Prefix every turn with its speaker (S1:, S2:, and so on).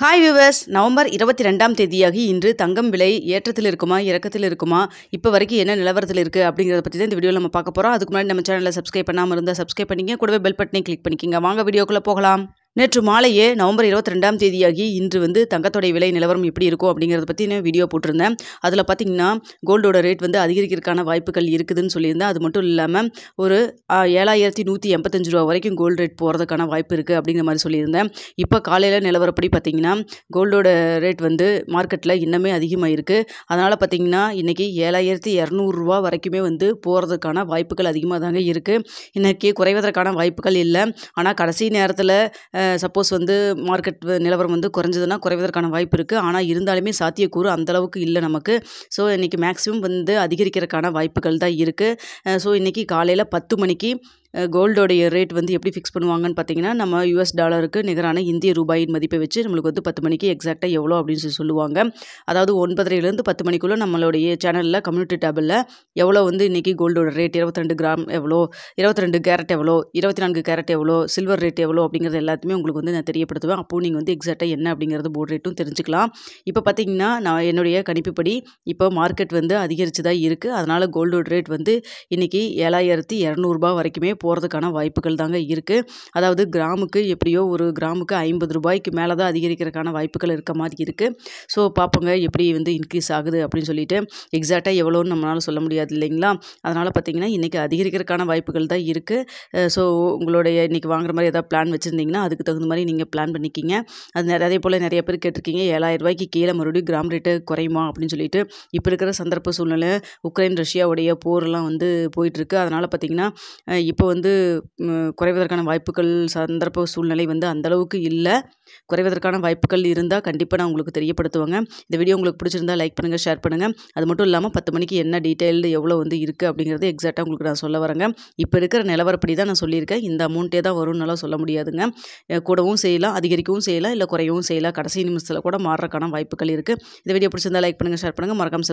S1: Hi viewers, November 22ஆம் தேதியாகி இன்று தங்கம் விலை ஏற்றத்தில் இருக்குமா இறக்கத்தில் இருக்குமா, இப்போ வரைக்கும் என்ன நிலவரத்தில் இருக்குது அப்படிங்கிறத பற்றி தான் இந்த வீடியோவில் நம்ம பார்க்க போகிறோம். அதுக்கு முன்னாடி நம்ம சேனலில் சப்ஸ்கிரைப் பண்ணாமல் இருந்தால் சப்ஸ்கிரைப் பண்ணிங்க, கூடவே பெல் பட்டனையும் கிளிக் பண்ணிக்கோங்க. வாங்க வீடியோக்குள்ளே போகலாம். நேற்று மாலையே நவம்பர் 22ஆம் தேதியாகி இன்று தங்கத்தோடைய விலை நிலவரம் எப்படி இருக்கும் அப்படிங்கிறத பற்றி நான் வீடியோ போட்டிருந்தேன். அதில் பார்த்திங்கன்னா கோல்டோட ரேட் அதிகரிக்கிறதுக்கான வாய்ப்புகள் இருக்குதுன்னு சொல்லியிருந்தேன். அது மட்டும் இல்லாமல் ஒரு 7185 ரூபா வரைக்கும் கோல்டு ரேட் போகிறதுக்கான வாய்ப்பு இருக்குது அப்படிங்கிற மாதிரி சொல்லியிருந்தேன். இப்போ காலையில் நிலவரப்படி பார்த்திங்கன்னா கோல்டோட ரேட் மார்க்கெட்டில் இன்னமே அதிகமாக இருக்குது. அதனால் பார்த்திங்கன்னா இன்றைக்கி 7200 ரூபா வரைக்குமே போகிறதுக்கான வாய்ப்புகள் அதிகமாக தாங்க இருக்குது. இன்றைக்கி குறைவதற்கான வாய்ப்புகள் இல்லை. ஆனால் கடைசி நேரத்தில் சப்போஸ் மார்க்கெட் நிலவரம் குறைஞ்சதுன்னா குறைவதற்கான வாய்ப்பு இருக்குது. ஆனால் இருந்தாலுமே சாத்தியக்கூறு அந்தளவுக்கு இல்லை நமக்கு. ஸோ இன்றைக்கி மேக்ஸிமம் அதிகரிக்கிறதுக்கான வாய்ப்புகள் தான் இருக்குது. ஸோ இன்றைக்கி காலையில் 10 மணிக்கு கோல்டோடைய ரேட் எப்படி ஃபிக்ஸ் பண்ணுவாங்கன்னு பார்த்தீங்கன்னா, நம்ம US டாலருக்கு நிகரான இந்திய ரூபாயின் மதிப்பை வச்சு நம்மளுக்கு 10 மணிக்கு எக்ஸாக்டாக எவ்வளோ அப்படின்னு சொல்லுவாங்க. அதாவது 9:30லேருந்து 10 மணிக்குள்ளே நம்மளுடைய சேனலில் கம்யூனிட்டி டேபிளில் எவ்வளோ இன்றைக்கி கோல்டோட ரேட் 22 கிராம் எவ்வளோ, 22 கேரட் எவ்வளோ, 24 கேரட் எவ்வளோ, சில்வர் ரேட் எவ்வளோ அப்படிங்கிறது எல்லாத்தையுமே உங்களுக்கு நான் தெரியப்படுத்துவேன். அப்போது நீங்கள் எக்ஸாக்டாக என்ன அப்படிங்கிறது போர்டு ரேட்டும் தெரிஞ்சுக்கலாம். இப்போ பார்த்தீங்கன்னா நான் என்னுடைய கணிப்புப்படி இப்போ மார்க்கெட் அதிகரித்து தான் இருக்குது. அதனால் கோல்டோட ரேட் இன்றைக்கி 7200 ரூபா வரைக்குமே போகிறதுக்கான வாய்ப்புகள் தாங்க இருக்குது. அதாவது கிராமுக்கு எப்படியோ ஒரு கிராமுக்கு 50 ரூபாய்க்கு மேலே தான் அதிகரிக்கிறதுக்கான வாய்ப்புகள் இருக்க மாதிரி இருக்குது. ஸோ பார்ப்போங்க எப்படி இன்க்ரீஸ் ஆகுது அப்படின்னு சொல்லிட்டு. எக்ஸாக்டாக எவ்வளோன்னு நம்மளால் சொல்ல முடியாது இல்லைங்களா. அதனால் பார்த்திங்கன்னா இன்றைக்கி அதிகரிக்கிறதுக்கான வாய்ப்புகள் தான் இருக்குது. ஸோ உங்களுடைய இன்றைக்கி வாங்குற மாதிரி ஏதாவது பிளான் வச்சுருந்தீங்கன்னா அதுக்கு தகுந்த மாதிரி நீங்கள் பிளான் பண்ணிக்கிங்க. அதே போல் நிறைய பேர் கேட்டிருக்கீங்க 7000 ரூபாய்க்கு கீழே மறுபடியும் கிராம் ரேட்டு குறையுமா அப்படின்னு சொல்லிட்டு. இப்போ இருக்கிற சந்தர்ப்ப சூழ்நிலை உக்ரைன் ரஷ்யாவுடைய போரெலாம் போயிட்டுருக்கு. அதனால் பார்த்திங்கன்னா இப்போ குறைவதற்கான வாய்ப்புகள் சந்தர்ப்ப சூழ்நிலை அந்தளவுக்கு இல்லை. குறைவதற்கான வாய்ப்புகள் இருந்தால் கண்டிப்பாக நான் உங்களுக்கு தெரியப்படுத்துவேங்க. இந்த வீடியோ உங்களுக்கு பிடிச்சிருந்தா லைக் பண்ணுங்கள், ஷேர் பண்ணுங்கள். அது மட்டும் இல்லாமல் 10 மணிக்கு என்ன டீட்டெயில்டு எவ்வளோ இருக்குது அப்படிங்கிறது எக்ஸாக்டாக உங்களுக்கு நான் சொல்ல வரேங்க. இப்போ இருக்கிற நிலவரப்படி தான் நான் சொல்லியிருக்கேன். இந்த அமௌண்ட்டே தான் வரும்னாலாம் சொல்ல முடியாதுங்க. கூடவும் செய்யலாம், அதிகரிக்கவும் செய்யலாம், இல்லை குறையவும் செய்யலாம். கடைசி நிமிஷத்தில் கூட மாறுறதுக்கான வாய்ப்புகள் இருக்குது. இந்த வீடியோ பிடிச்சிருந்தா லைக் பண்ணுங்கள், ஷேர் பண்ணுங்கள், மறக்காம